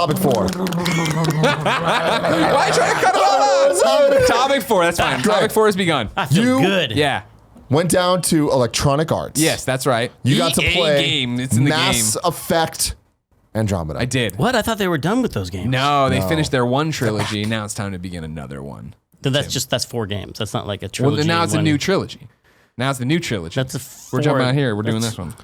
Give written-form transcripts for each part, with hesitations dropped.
topic 4. Why are you trying to cut it all out? Topic 4, that's fine. Topic 4 has begun. I feel good. Yeah. Went down to Electronic Arts. Yes, that's right. You got to play game. It's in the Mass game. Effect Andromeda. I did. What? I thought they were done with those games. No, they finished their one trilogy. Now it's time to begin another one. Then that's 4 games. That's not like a trilogy. Well, now it's a new trilogy. Now it's the new trilogy. That's a We're jumping out here. We're doing this one.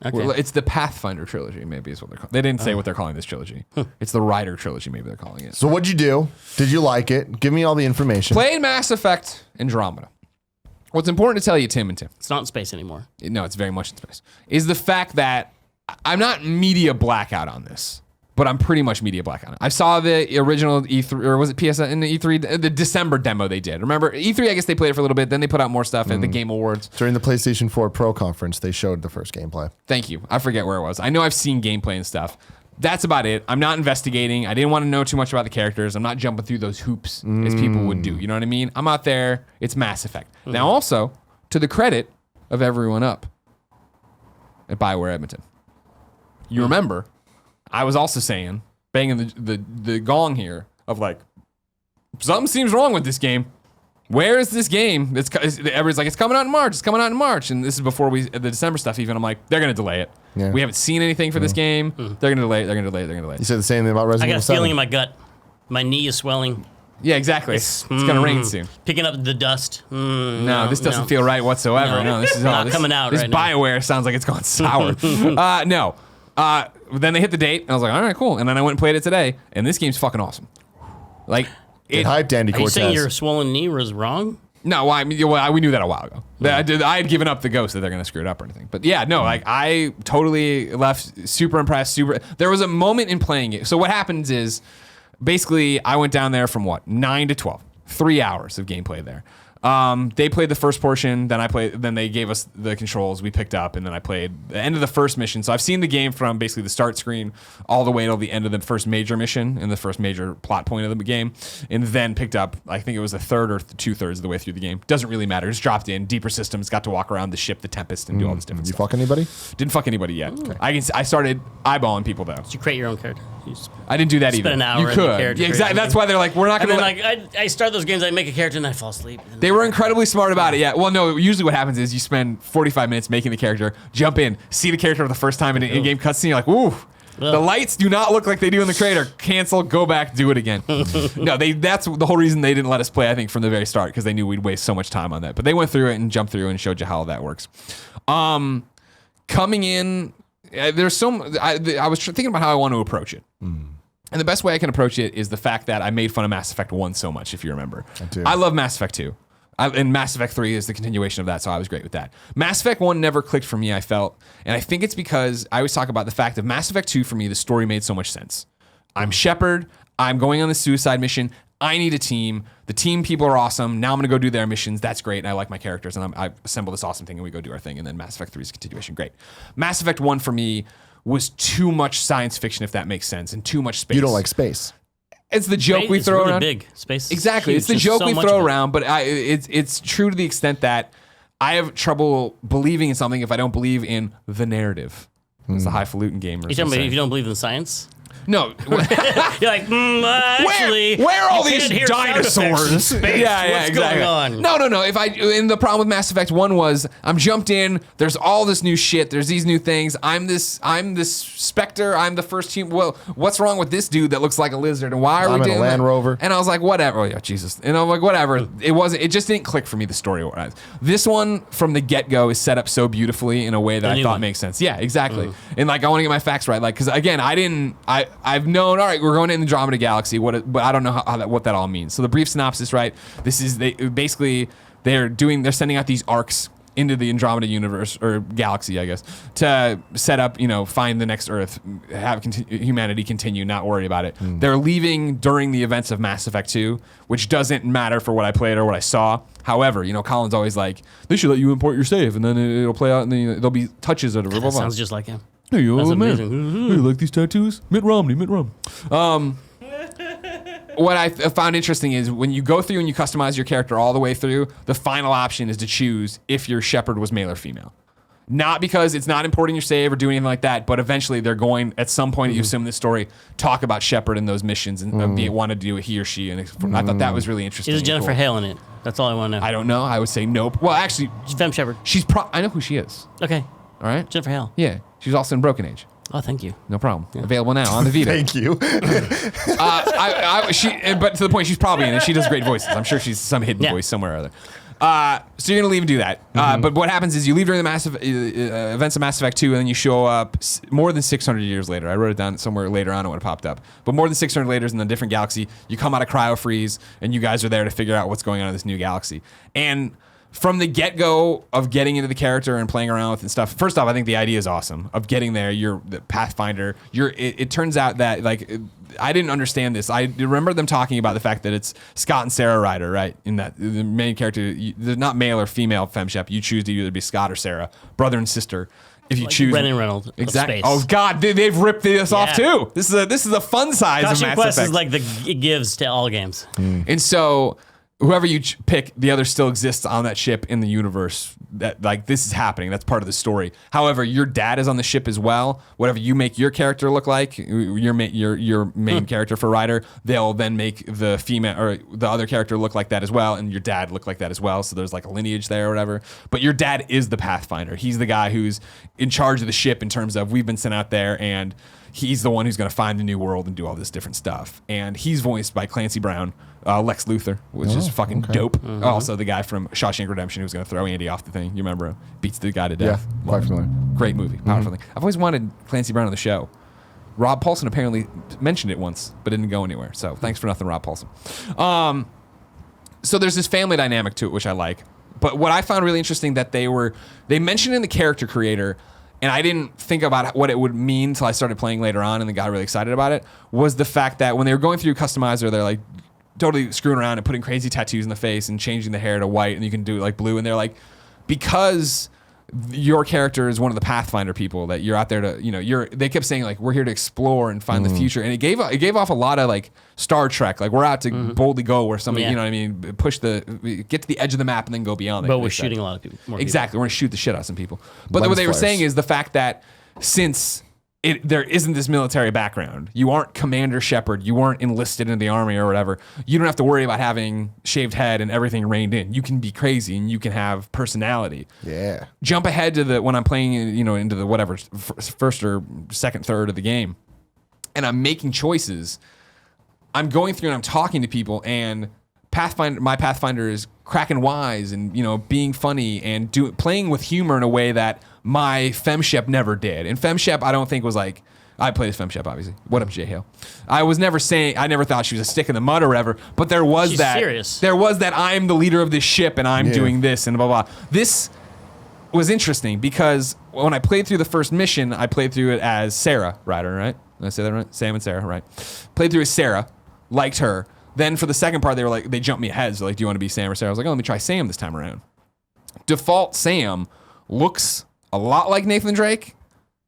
Okay. It's the Pathfinder trilogy, maybe is what they're calling. They didn't say what they're calling this trilogy. It's the Rider trilogy, maybe they're calling it. So what'd you do? Did you like it? Give me all the information. Played Mass Effect Andromeda. What's important to tell you, Tim and Tim. It's not in space anymore. No, it's very much in space. Is the fact that I'm not media blackout on this, but I'm pretty much media blackout. I saw the original E3, or was it PSN in the E3, the December demo they did. Remember, E3, I guess they played it for a little bit, then they put out more stuff at the Game Awards. During the PlayStation 4 Pro conference, they showed the first gameplay. Thank you. I forget where it was. I know I've seen gameplay and stuff. That's about it. I'm not investigating. I didn't want to know too much about the characters. I'm not jumping through those hoops as people would do. You know what I mean? I'm out there. It's Mass Effect. Now, also, to the credit of everyone up at BioWare Edmonton, you remember, I was also saying, banging the gong here of like, something seems wrong with this game. Where is this game? Everybody's like, it's coming out in March. It's coming out in March. And this is before the December stuff even. I'm like, they're going to delay it. Yeah. We haven't seen anything for this game. They're going to delay it. They're going to delay it. They're going to delay You it. said the same thing about Resident I Evil got a 7. feeling in my gut. My knee is swelling. Yeah, exactly. It's going to rain soon. Picking up the dust. No, this doesn't feel right whatsoever. No, this is Not coming out This right now. BioWare sounds like it's gone sour. No. Then they hit the date, and I was like, all right, cool. And then I went and played it today, and this game's fucking awesome. Like, It hyped Andy Are you Cortez. saying your swollen knee was wrong? No, I mean, we knew that a while ago. I had given up the ghost that they're gonna screw it up or anything. But yeah, no, like I totally left super impressed. There was a moment in playing it. So what happens is, basically, I went down there from 9 to 12, 3 hours of gameplay there. They played the first portion, then they gave us the controls we picked up, and then I played the end of the first mission. So I've seen the game from basically the start screen all the way till the end of the first major mission and the first major plot point of the game, and then picked up, I think it was a third or 2/3 of the way through the game. Doesn't really matter. Just dropped in, deeper systems, got to walk around the ship, the Tempest, and do all this different You stuff. fuck anybody? Didn't fuck anybody yet. Okay. I started eyeballing people though. Did you create your own character? I didn't do that either. Spend an hour You in the could. character Yeah, exactly. creation. That's why they're like, we're not And going then to. I start those games, I make a character, and I fall asleep. They were incredibly smart about it, yeah. Well, no, usually what happens is you spend 45 minutes making the character, jump in, see the character for the first time in an in-game cutscene, you're like, ooh, the lights do not look like they do in the creator. Cancel, go back, do it again. No, that's the whole reason they didn't let us play, I think, from the very start, because they knew we'd waste so much time on that. But they went through it and jumped through and showed you how that works. Coming in, there's I was thinking about how I want to approach it. And the best way I can approach it is the fact that I made fun of Mass Effect 1 so much, if you remember. I do. I love Mass Effect 2. And Mass Effect 3 is the continuation of that, so I was great with that. Mass Effect 1 never clicked for me, I felt. And I think it's because I always talk about the fact of Mass Effect 2, for me, the story made so much sense. I'm Shepard. I'm going on the suicide mission. I need a team. The team people are awesome. Now I'm going to go do their missions. That's great. And I like my characters. And I assemble this awesome thing, and we go do our thing. And then Mass Effect 3 is a continuation. Great. Mass Effect 1, for me, was too much science fiction, if that makes sense, and too much space. You don't like space. It's the joke we It's throw really around. big. Space. Exactly. It's the There's joke so we much throw of it. around, but it's true to the extent that I have trouble believing in something if I don't believe in the narrative. It's the highfalutin gamers. You talking about if you don't believe in science? No. You're like, actually, where are all you these can't hear sound effects in dinosaurs? space. What's exactly. going on? No. And the problem with Mass Effect 1 was I'm jumped in. There's all this new shit. There's these new things. I'm this Spectre. I'm the first team. Well, what's wrong with this dude that looks like a lizard? And why are we I'm in doing a Land that? Rover. And I was like, whatever. Oh yeah, Jesus. And I'm like, whatever. It just didn't click for me, the story wise. This one from the get-go is set up so beautifully in a way that I thought makes sense. Yeah, exactly. And like I want to get my facts right. Like, because again, I've known, all right, we're going to Andromeda Galaxy, but I don't know what that all means. So the brief synopsis, right? This is they're sending out these arcs into the Andromeda universe or galaxy, I guess, to set up, find the next Earth, have humanity continue, not worry about it. They're leaving during the events of Mass Effect 2, which doesn't matter for what I played or what I saw. However, Colin's always like, they should let you import your save, and then it'll play out, and then there'll be touches of it. That sounds just like him. Hey, you That's old man. amazing. Hey, you like these tattoos? Mitt Romney. What I found interesting is when you go through and you customize your character all the way through, the final option is to choose if your Shepard was male or female. Not because it's not importing your save or doing anything like that, but eventually they're going, at some point you assume in this story, talk about Shepard and those missions and want to do it he or she. And I thought that was really interesting. Is Jennifer cool. Hale in it? That's all I want to know. I don't know. I would say nope. Well, actually, She's Femme Shepard. I know who she is. Okay. All right? Jennifer Hale. Yeah. She's also in Broken Age. Oh, thank you. No problem. Available now on the Vita. Thank you. But to the point, she's probably in it. She does great voices. I'm sure she's some hidden voice somewhere or other. So you're gonna leave and do that. But what happens is you leave during the massive events of Mass Effect 2, and then you show up more than 600 years later. I wrote it down somewhere later on when it popped up. But more than 600 years in a different galaxy, you come out of cryo freeze, and you guys are there to figure out what's going on in this new galaxy. And from the get-go of getting into the character and playing around with and stuff, first off, I think the idea is awesome of getting there. You're the Pathfinder. It turns out that, like, I didn't understand this. I remember them talking about the fact that it's Scott and Sarah Ryder, right? In that the main character, they're not male or female FemShep. You choose to either be Scott or Sarah, brother and sister. If you choose Brennan Reynolds. exactly. Space. Oh God, they've ripped this off too. This is a fun size of Costume Mass Quest Effect. is like it gives to all games. And so whoever you pick, the other still exists on that ship in the universe. That, like, this is happening. That's part of the story. However, your dad is on the ship as well. Whatever you make your character look like, your main character for Ryder, they'll then make the female or the other character look like that as well, and your dad look like that as well. So there's like a lineage there or whatever. But your dad is the Pathfinder. He's the guy who's in charge of the ship in terms of we've been sent out there, and he's the one who's going to find the new world and do all this different stuff. And he's voiced by Clancy Brown. Lex Luthor, which is fucking dope. Also, the guy from Shawshank Redemption who's going to throw Andy off the thing. You remember him? Beats the guy to death. Yeah, quite familiar. Great movie. Powerful thing. I've always wanted Clancy Brown on the show. Rob Paulson apparently mentioned it once, but didn't go anywhere. So thanks for nothing, Rob Paulson. So there's this family dynamic to it, which I like. But what I found really interesting that they mentioned in the character creator, and I didn't think about what it would mean until I started playing later on and then got really excited about it, was the fact that when they were going through Customizer, they're like totally screwing around and putting crazy tattoos in the face and changing the hair to white, and you can do it like blue. And they're like, because your character is one of the Pathfinder people that you're out there to, they kept saying like, we're here to explore and find the future. And it gave off a lot of like Star Trek, like we're out to boldly go where somebody, you know what I mean, get to the edge of the map and then go beyond it. But we're shooting a lot of people. Exactly. We're going to shoot the shit out of some people. But Lens what they were flares. saying is the fact that since there isn't this military background, you aren't Commander Shepard, you weren't enlisted in the army or whatever, you don't have to worry about having shaved head and everything reined in. You can be crazy and you can have personality. Yeah. Jump ahead to when I'm playing, into the whatever, first or second, third of the game, and I'm making choices. I'm going through and I'm talking to people, and my Pathfinder is cracking wise and being funny and playing with humor in a way that my FemShep never did. And FemShep, I don't think was like, I played as FemShep, obviously. What up, Jay Hale? I never thought she was a stick in the mud or whatever, but there was She's that. serious. There was that I'm the leader of this ship and I'm doing this and blah, blah. This was interesting because when I played through the first mission, I played through it as Sarah Ryder, right? Did I say that right? Sam and Sarah, right? Played through as Sarah, liked her. Then for the second part, they were like, they jumped me ahead. So like, do you want to be Sam or Sarah? I was like, oh, let me try Sam this time around. Default Sam looks a lot like Nathan Drake,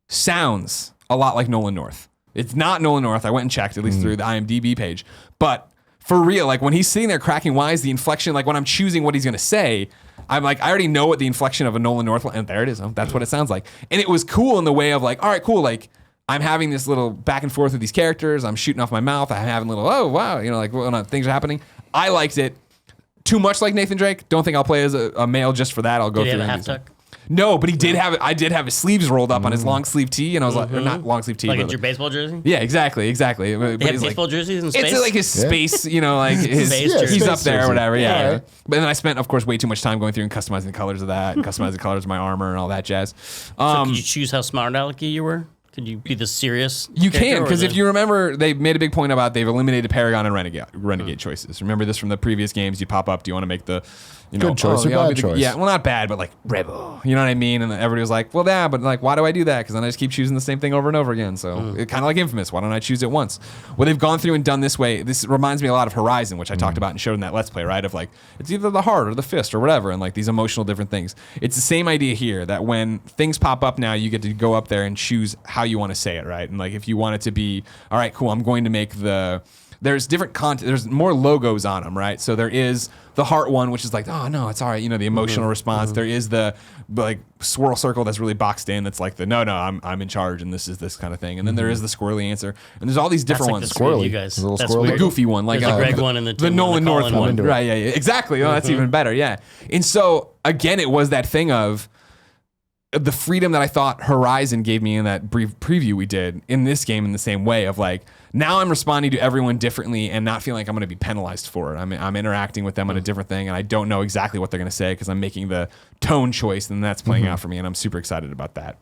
sounds a lot like Nolan North. It's not Nolan North. I went and checked, at least through the IMDb page. But for real, like when he's sitting there cracking wise, the inflection, like when I'm choosing what he's going to say, I'm like, I already know what the inflection of a Nolan North, and there it is. That's what it sounds like. And it was cool in the way of like, all right, cool. Like I'm having this little back and forth with these characters. I'm shooting off my mouth. I'm having little, oh, wow. Like when things are happening. I liked it. Too much like Nathan Drake. Don't think I'll play as a male just for that. I'll go Did he through have a and half do tuck? No, but he did have it. I did have his sleeves rolled up on his long sleeve tee, and I was like, or not long sleeve tee, Like but it's your baseball jersey? yeah, exactly. But They have he's like, baseball jerseys in space? it's like his space, like his, Space he's jersey. up there or jersey. whatever. Yeah. Alright. But then I spent, of course, way too much time going through and customizing the colors of that, and customizing the colors of my armor and all that jazz. So could you choose how smart alecky you were? Could you be the serious? You can, character, or because if the- you remember, they made a big point about they've eliminated Paragon and Renegade choices. Remember this from the previous games? You pop up, do you want to make the Good choice or I'll bad be the- choice? Yeah, well, not bad, but like rebel. You know what I mean? And everybody was like, well, yeah, but like, why do I do that? Because then I just keep choosing the same thing over and over again. So it kind of like Infamous. Why don't I choose it once? Well, they've gone through and done this way. This reminds me a lot of Horizon, which I talked about and showed in that Let's Play, right? Of like, it's either the heart or the fist or whatever, and like these emotional different things. It's the same idea here that when things pop up now, you get to go up there and choose how you want to say it, right? And like, if you want it to be, all right, cool, I'm going to make the there's different content. There's more logos on them, right? So there is the heart one, which is like, oh no, it's all right. The emotional response. There is the like swirl circle that's really boxed in. That's like no, I'm in charge, and this is this kind of thing. And then there is the squirrely answer, and there's all these different ones. That's like the Squirrely, you guys. The little That's squirrely. weird. The goofy one, like There's the Greg one and the Nolan North Colin one, one. right? Yeah, exactly. Oh, that's even better. Yeah. And so again, it was that thing of the freedom that I thought Horizon gave me in that brief preview we did in this game in the same way of like, now I'm responding to everyone differently and not feeling like I'm going to be penalized for it. I'm interacting with them on a different thing, and I don't know exactly what they're going to say because I'm making the tone choice, and that's playing out for me, and I'm super excited about that.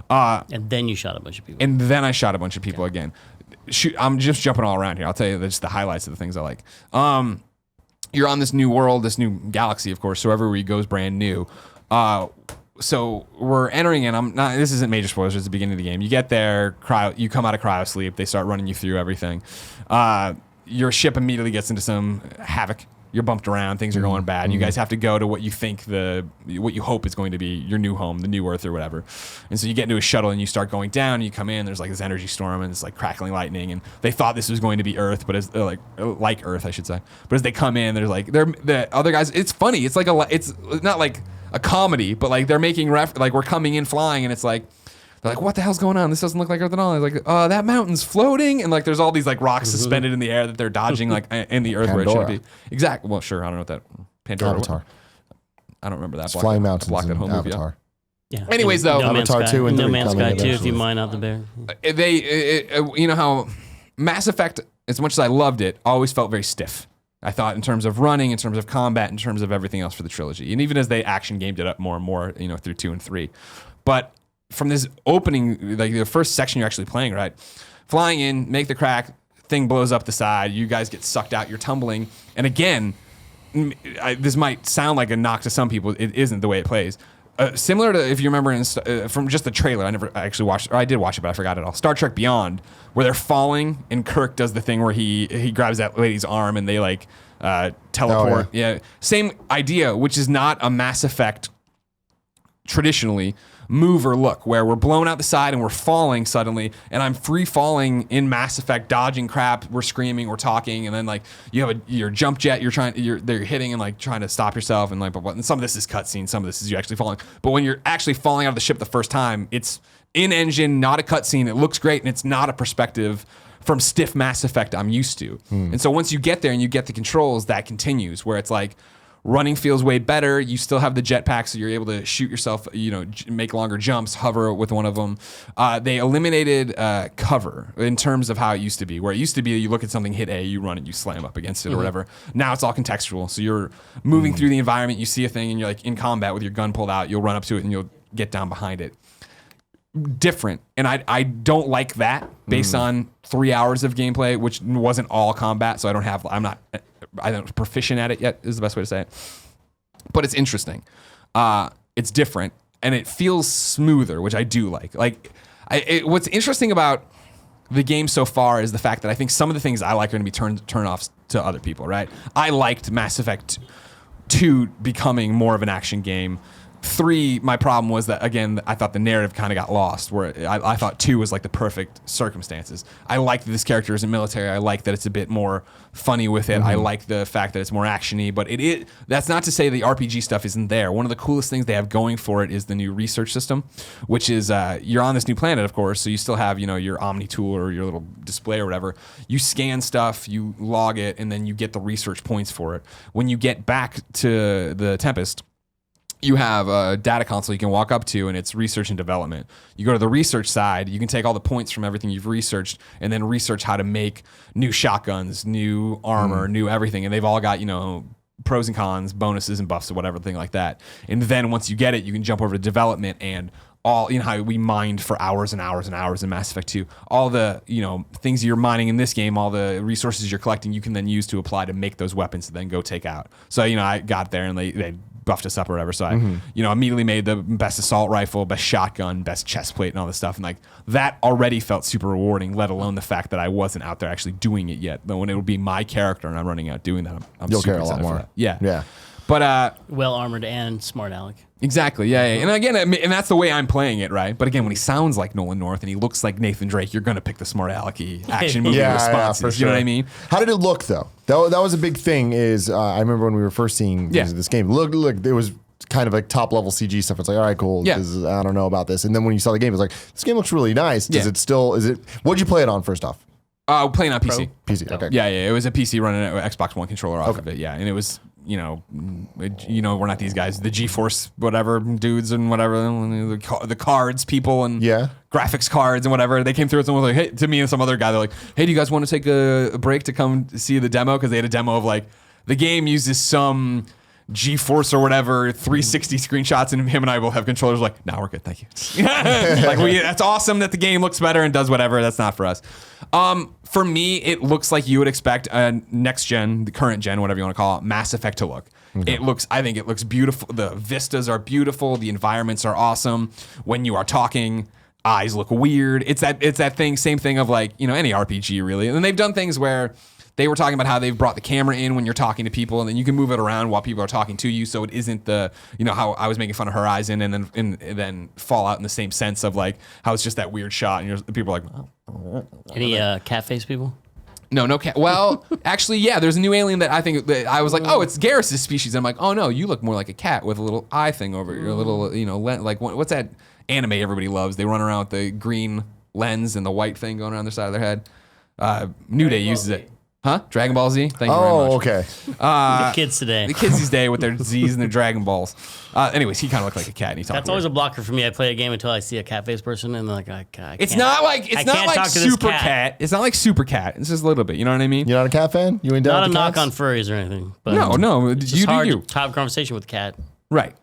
And then you shot a bunch of people. And then I shot a bunch of people again. Shoot, I'm just jumping all around here. I'll tell you just the highlights of the things I like. You're on this new world, this new galaxy, of course, so everywhere you go is brand new. So we're entering in. This isn't major spoilers. It's the beginning of the game. You get there, you come out of cryo sleep. They start running you through everything. Your ship immediately gets into some havoc. You're bumped around. Things are going bad. You guys have to go to what you think what you hope is going to be your new home, the new Earth or whatever. And so you get into a shuttle and you start going down. And you come in. There's like this energy storm and it's like crackling lightning. And they thought this was going to be Earth, but as like Earth, I should say. But as they come in, there's like the other guys. It's funny. It's like it's not like a comedy, but like they're making like we're coming in flying, and it's like they're like, what the hell's going on? This doesn't look like Earth at all. It's like, that mountain's floating, and like there's all these like rocks suspended in the air that they're dodging like in the Earth where it should be. Exactly. Well, sure. I don't know what that Pandora. Avatar. I don't remember that. Flying Mountains. Block that whole movie. Avatar. Yeah. Anyways, though, No Man's Avatar Sky. 2 and No 3 Man's coming Sky 2 if eventually. you mine out the bear. You know how Mass Effect, as much as I loved it, always felt very stiff. I thought in terms of running, in terms of combat, in terms of everything else for the trilogy. And even as they action gamed it up more and more, through 2 and 3. But from this opening, like the first section you're actually playing, right? Flying in, make the crack, thing blows up the side, you guys get sucked out, you're tumbling. And again, this might sound like a knock to some people. It isn't the way it plays. Similar to, if you remember from just the trailer, I actually watched, or I did watch it, but I forgot it all. Star Trek Beyond, where they're falling, and Kirk does the thing where he grabs that lady's arm and they like teleport. Oh, yeah. Same idea, which is not a Mass Effect traditionally move or look, where we're blown out the side and we're falling suddenly, and I'm free falling in Mass Effect, dodging crap, we're screaming, we're talking, and then like you have your jump jet, they're hitting and like trying to stop yourself, and like and some of this is cutscene, some of this is you actually falling. But when you're actually falling out of the ship the first time, it's in engine, not a cutscene. It looks great, and it's not a perspective from stiff Mass Effect I'm used to. And so once you get there and you get the controls, that continues, where it's like running feels way better. You still have the jetpack, so you're able to shoot yourself, make longer jumps, hover with one of them. They eliminated cover in terms of how it used to be, where it used to be you look at something, hit A, you run it, you slam up against it or whatever. Now it's all contextual. So you're moving through the environment, you see a thing, and you're like in combat with your gun pulled out, you'll run up to it and you'll get down behind it. Different. And I don't like that based on 3 hours of gameplay, which wasn't all combat, so I'm not proficient at it yet, is the best way to say it. But it's interesting. It's different, and it feels smoother, which I do like. What's interesting about the game so far is the fact that I think some of the things I like are going to be turn offs to other people, right? I liked Mass Effect 2 becoming more of an action game. 3, my problem was that, again, I thought the narrative kind of got lost, where I thought 2 was like the perfect circumstances. I like that this character isn't military. I like that it's a bit more funny with it. I like the fact that it's more action-y, but that's not to say the RPG stuff isn't there. One of the coolest things they have going for it is the new research system, which is you're on this new planet, of course, so you still have your Omni tool or your little display or whatever. You scan stuff, you log it, and then you get the research points for it. When you get back to the Tempest, you have a data console you can walk up to, and it's research and development. You go to the research side, you can take all the points from everything you've researched and then research how to make new shotguns, new armor, new everything. And they've all got, pros and cons, bonuses and buffs or whatever, thing like that. And then once you get it, you can jump over to development and all, how we mined for hours and hours and hours in Mass Effect 2. All the, things you're mining in this game, all the resources you're collecting, you can then use to apply to make those weapons to then go take out. So, I got there and they buffed us up or whatever. So I, immediately made the best assault rifle, best shotgun, best chest plate and all this stuff. And like that already felt super rewarding, let alone the fact that I wasn't out there actually doing it yet. But when it would be my character and I'm running out doing that, I'm You'll super care a lot excited for more. that. Yeah. But Well armored and smart aleck. exactly, yeah. And again, and that's the way I'm playing it, right? But again, when he sounds like Nolan North and he looks like Nathan Drake, you're gonna pick the smart alecky action movie responses. for sure. You know what I mean? How did it look though? That was a big thing. Is I remember when we were first seeing this game. Look, it was kind of like top level CG stuff. It's like, all right, cool. Yeah. I don't know about this. And then when you saw the game, it was like, this game looks really nice. Is it? What'd you play it on first off? Playing on PC. PC. Okay. Yeah. It was a PC running an Xbox One controller off of it. Yeah, and it was, we're not these guys, the GeForce whatever dudes and whatever, the cards people and graphics cards and whatever. They came through and someone was like, hey, to me and some other guy, they're like, hey, do you guys want to take a break to come see the demo? Because they had a demo of like the game uses some GeForce or whatever 360 screenshots, and him and I both have controllers. Like, no, we're good, thank you. That's awesome that the game looks better and does whatever. That's not for us. For me, it looks like you would expect a next gen, the current gen, whatever you want to call it, Mass Effect to look. Okay. I think it looks beautiful. The vistas are beautiful. The environments are awesome. When you are talking, eyes look weird. It's that thing, same thing of like, any RPG really. And they've done things where they were talking about how they've brought the camera in when you're talking to people, and then you can move it around while people are talking to you, so it isn't the, how I was making fun of Horizon, and then Fallout in the same sense of like how it's just that weird shot, and people are like, oh. Any cat face people? No cat. Well, actually, yeah. There's a new alien that I think that I was like, oh, it's Garrus' species. And I'm like, oh no, you look more like a cat with a little eye thing over your little, like what's that anime everybody loves? They run around with the green lens and the white thing going around their side of their head. New Day uses it. Huh? Dragon Ball Z? Thank you very much. Oh, okay. The kids today. The kids these days with their Z's and their Dragon Balls. Anyways, he kind of looked like a cat and he talked That's weird. always a blocker for me. I play a game until I see a cat-faced person and they're like, I can't. It's not like talk to this Super Cat. It's not like Super Cat. It's just a little bit. You know what I mean? You're not a cat fan? You ain't down Not a with the knock cats? on furries or anything. But No. it's You just do hard you. to have a conversation with a cat. Right.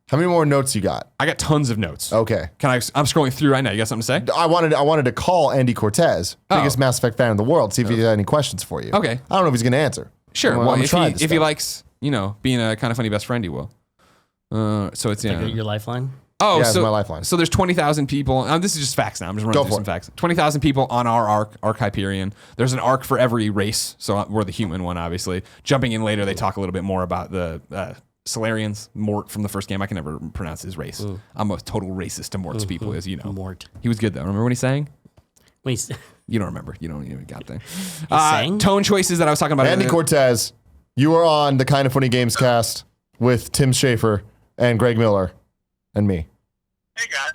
How many more notes you got? I got tons of notes. Okay. I'm scrolling through right now. You got something to say? I wanted to call Andy Cortez, biggest Mass Effect fan in the world, see if he had any questions for you. Okay. I don't know if he's going to answer. Sure. I'm Well, gonna try if this he stuff. likes, being a kind of funny best friend, he will. So it's Like your lifeline? Oh, Yeah, so it's my lifeline. So there's 20,000 people. This is just facts now. I'm just running through some facts. 20,000 people on our arc Hyperion. There's an arc for every race. So we're the human one, obviously. Jumping in later, they talk a little bit more about the Solarians. Mort from the first game. I can never pronounce his race. Ooh. I'm a total racist to Mort's people, as you know. Mort. He was good though. Remember what he sang? When You don't remember. You don't even got there. sang? Tone choices that I was talking about. Andy Cortez, you are on the Kind of Funny Gamescast with Tim Schafer and Greg Miller and me. Hey guys.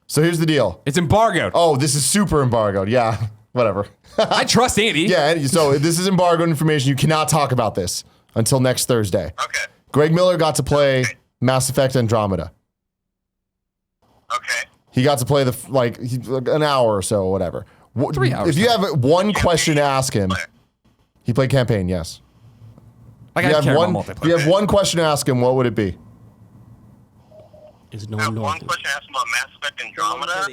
So here's the deal. It's embargoed. Oh, this is super embargoed. Yeah, whatever. I trust Andy. Yeah, so this is embargoed information. You cannot talk about this until next Thursday. Okay. Greg Miller got to play Mass Effect Andromeda. Okay. He got to play an hour or so, whatever. 3 hours. If you have one question to ask him, he played campaign, yes. Like, If I you care have about one, multiplayer. if you have one question to ask him, what would it be? Is I no have north. one question to ask about Mass Effect Andromeda.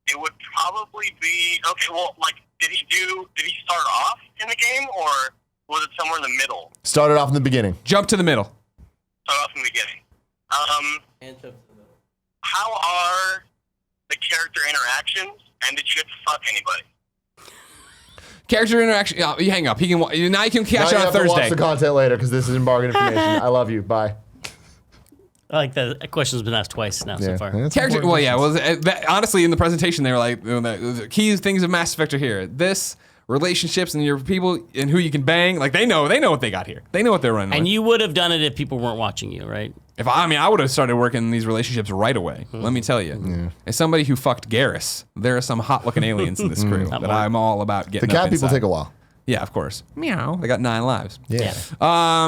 It would probably be did he start off in the game or was it somewhere in the middle? Started off in the beginning. Jump to the middle. Start off in the beginning. How are the character interactions and did you get to fuck anybody? Character interaction. You hang up. Now you can Now catch you it on have to watch Thursday. the content later because this is embargoed information. I love you. Bye. I like that question's been asked twice now so far. That's Character. important. Well, yeah. Well, honestly, in the presentation, they were like, the key things of Mass Effect are here. This, relationships, and your people, and who you can bang. Like they know what they got here. They know what they're running. And with. you would have done it if people weren't watching you, right? I would have started working these relationships right away. Let me tell you. As somebody who fucked Garrus, there are some hot-looking aliens in this crew that I'm all about getting. The cat up people inside. take a while. Yeah, of course. Meow. They got 9 lives. Yeah.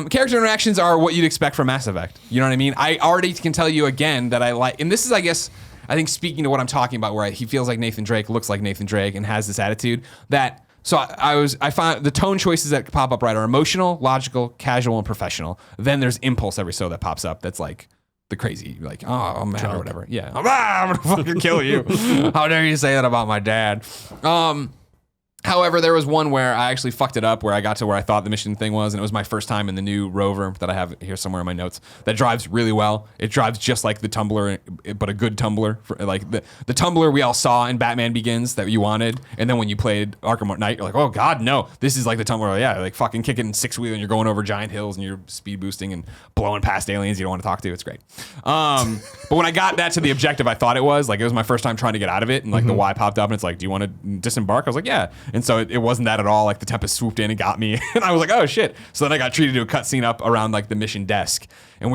Character interactions are what you'd expect from Mass Effect. You know what I mean? I already can tell you again that I like, and this is, I guess, I think speaking to what I'm talking about, where he feels like Nathan Drake, looks like Nathan Drake, and has this attitude that. So I find the tone choices that pop up right are emotional, logical, casual, and professional. Then there's impulse every so that pops up that's like the crazy, like, oh, I'm mad or whatever. Yeah. I'm gonna fucking kill you. How dare you say that about my dad? However, there was one where I actually fucked it up, where I got to where I thought the mission thing was, and it was my first time in the new Rover that I have here somewhere in my notes. That drives really well. It drives just like the Tumbler, but a good Tumbler. Like the Tumbler we all saw in Batman Begins that you wanted, and then when you played Arkham Knight, you're like, oh god, no, this is like the Tumbler. Yeah, like fucking kicking six wheel, and you're going over giant hills, and you're speed boosting and blowing past aliens you don't want to talk to. It's great. But when I got that to the objective I thought it was my first time trying to get out of it, and like the Y popped up, and it's like, do you want to disembark? I was like, yeah. And so it wasn't that at all. Like the Tempest swooped in and got me, and I was like, oh shit. So then I got treated to a cutscene up around like the mission desk, and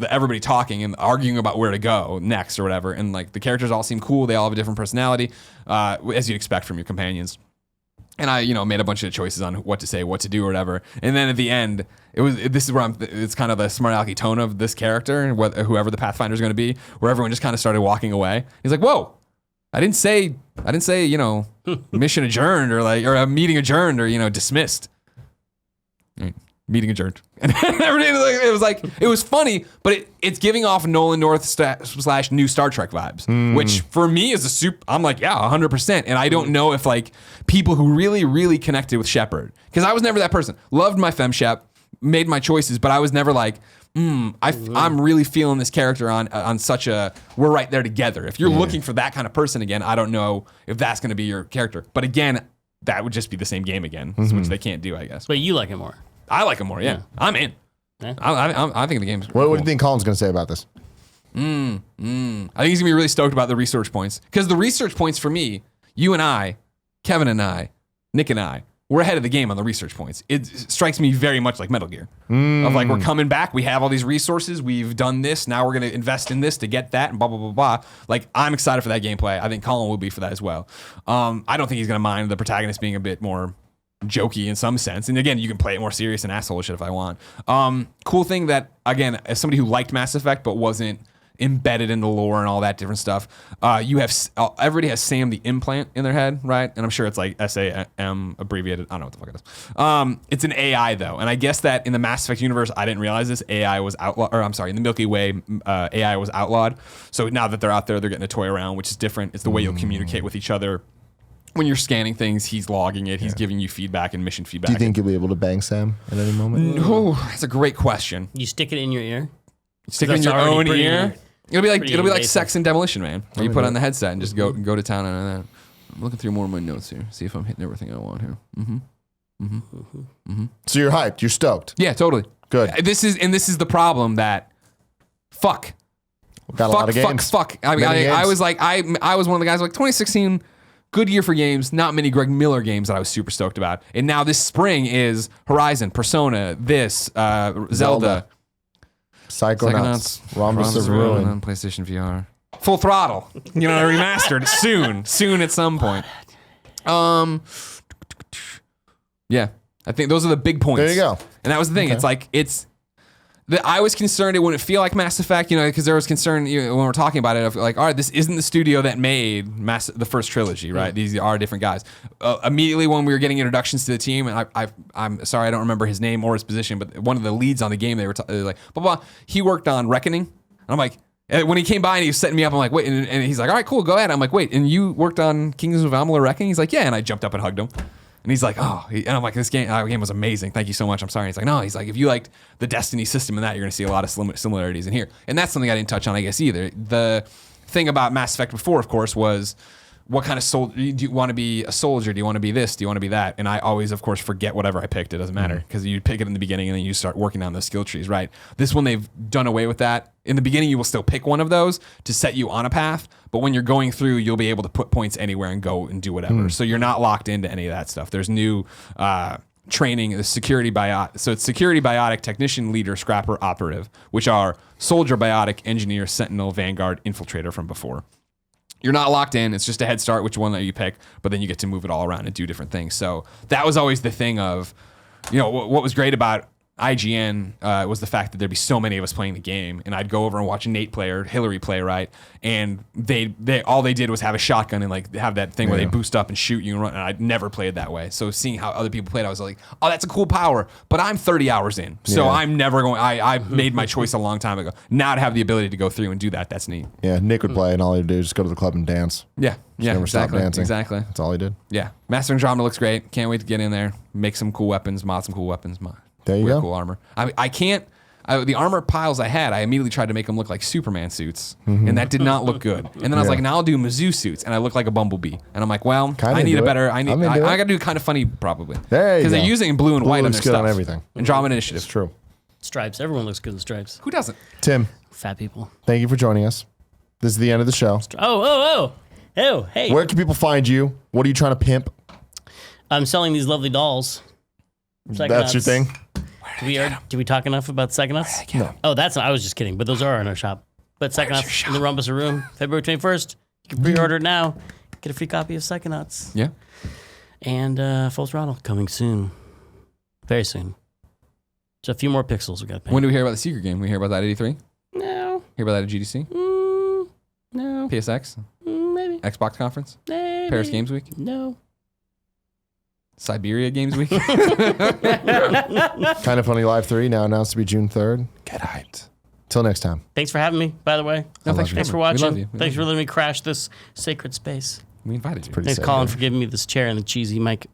everybody talking and arguing about where to go next or whatever. And like the characters all seem cool. They all have a different personality, as you'd expect from your companions. And I, made a bunch of choices on what to say, what to do, or whatever. And then at the end, it's kind of the smart alecky tone of this character and whoever the Pathfinder is going to be, where everyone just kind of started walking away. He's like, whoa. I didn't say, mission adjourned or a meeting adjourned or, dismissed. Meeting adjourned. And everything, it was funny, but it's giving off Nolan North / new Star Trek vibes, which for me is I'm like, yeah, 100%. And I don't know if like people who really, really connected with Shepard, because I was never that person. Loved my FemShep, made my choices, but I was never like, I'm really feeling this character on such a, we're right there together. If you're looking for that kind of person again, I don't know if that's going to be your character. But again, that would just be the same game again, which they can't do, I guess. But you like it more. I like him more, yeah. I'm in. Yeah. I think the game's What do you think Colin's going to say about this? I think he's going to be really stoked about the research points. Because the research points for me, you and I, Kevin and I, Nick and I, we're ahead of the game on the research points. It strikes me very much like Metal Gear. Of like, we're coming back, we have all these resources, we've done this, now we're going to invest in this to get that, and blah, blah, blah, blah. Like, I'm excited for that gameplay. I think Colin will be for that as well. I don't think he's going to mind the protagonist being a bit more jokey in some sense. And again, you can play it more serious and asshole shit if I want. Cool thing that, again, as somebody who liked Mass Effect but wasn't embedded in the lore and all that different stuff, everybody has Sam the Implant in their head, right? And I'm sure it's like SAM abbreviated. I don't know what the fuck it is. It's an AI though, and I guess that in the Mass Effect universe, I didn't realize this. AI was outlawed, or I'm sorry, in the Milky Way, AI was outlawed. So now that they're out there, they're getting to toy around, which is different. It's the way you'll communicate with each other. When you're scanning things, he's logging it. He's giving you feedback and mission feedback. Do you think you'll be able to bang Sam at any moment? No, that's a great question. You stick it in your ear? Stick it in your own ear? It'll be like Sex and Demolition Man, where you put on the headset and just go to town on that. I'm looking through more of my notes here, see if I'm hitting everything I want here. So you're hyped. You're stoked. Yeah, totally. Good. This is the problem that fuck. Got a lot of games. Fuck. I mean, I was like, I was one of the guys like 2016. Good year for games. Not many Greg Miller games that I was super stoked about. And now this spring is Horizon, Persona, Zelda. Psychonauts. Rhombus of Ruin. On PlayStation VR. Full Throttle. Remastered soon at some point. Yeah. I think those are the big points. There you go. And that was the thing. Okay. I was concerned it wouldn't feel like Mass Effect, because there was concern when we're talking about it of like, all right, this isn't the studio that made the first trilogy, right? These are different guys. Immediately when we were getting introductions to the team, and I'm sorry I don't remember his name or his position, but one of the leads on the game, they were like, blah, blah. He worked on Reckoning. And I'm like, when he came by and he was setting me up, I'm like, wait, and he's like, all right, cool, go ahead. I'm like, wait, and you worked on Kingdoms of Amalur Reckoning? He's like, yeah, and I jumped up and hugged him. And he's like, and I'm like, this game was amazing. Thank you so much. I'm sorry. He's like, no, he's like, if you liked the Destiny system and that, you're going to see a lot of similarities in here. And that's something I didn't touch on, I guess, either. The thing about Mass Effect before, of course, was what kind of soldier do you want to be? A soldier? Do you want to be this? Do you want to be that? And I always, of course, forget whatever I picked. It doesn't matter because you pick it in the beginning and then you start working on those skill trees, right? This one, they've done away with that. In the beginning, you will still pick one of those to set you on a path. But when you're going through, you'll be able to put points anywhere and go and do whatever. So you're not locked into any of that stuff. There's new training, the security biotic. So it's security biotic, technician, leader, scrapper, operative, which are soldier, biotic, engineer, sentinel, vanguard, infiltrator from before. You're not locked in. It's just a head start, which one that you pick, but then you get to move it all around and do different things. So that was always the thing of, what was great about IGN was the fact that there'd be so many of us playing the game, and I'd go over and watch Nate play or Hillary play, right? And they all they did was have a shotgun and like have that thing where they boost up and shoot you and run. And I'd never played that way. So seeing how other people played, I was like, oh, that's a cool power. But I'm 30 hours in, so I'm never going. I made my choice a long time ago. Now to have the ability to go through and do that, that's neat. Yeah, Nick would play, and all he'd do is just go to the club and dance. Yeah, Never stop dancing. Exactly. That's all he did. Yeah, Master Andromeda looks great. Can't wait to get in there, make some cool weapons, mod some cool weapons. There you wear go. Cool armor. I can't. The armor piles I had, I immediately tried to make them look like Superman suits, and that did not look good. And then I was like, now I'll do Mizzou suits, and I look like a bumblebee. And I'm like, well, I need a better. I got to do kind of funny probably. There you go. Because they're using blue and white on their good stuff. on everything. Andromeda Initiative. It's true. Stripes. Everyone looks good in stripes. Who doesn't? Tim, Fat people. thank you for joining us. This is the end of the show. Oh, hey. Where can people find you? What are you trying to pimp? I'm selling these lovely dolls. That's your thing? Do we talk enough about Psychonauts? No. Oh, I was just kidding, but those are in our shop. But Psychonauts in the Rumpus Room, February 21st. You can pre-order it now. Get a free copy of Psychonauts. Yeah. And Full Throttle coming soon. Very soon. Just a few more pixels we got to paint. When do we hear about the secret game? We hear about that at E3? No. Hear about that at GDC? No. PSX? Maybe. Xbox conference? Maybe. Paris Games Week? No. Siberia Games Week? Kind of Funny Live 3 now announced to be June 3rd. Get hyped. Till next time. Thanks for having me, by the way. No, thanks for watching. We love you. Thanks for letting me crash this sacred space. We invited you. Pretty Thanks, sick, Colin, yeah. for giving me this chair and the cheesy mic.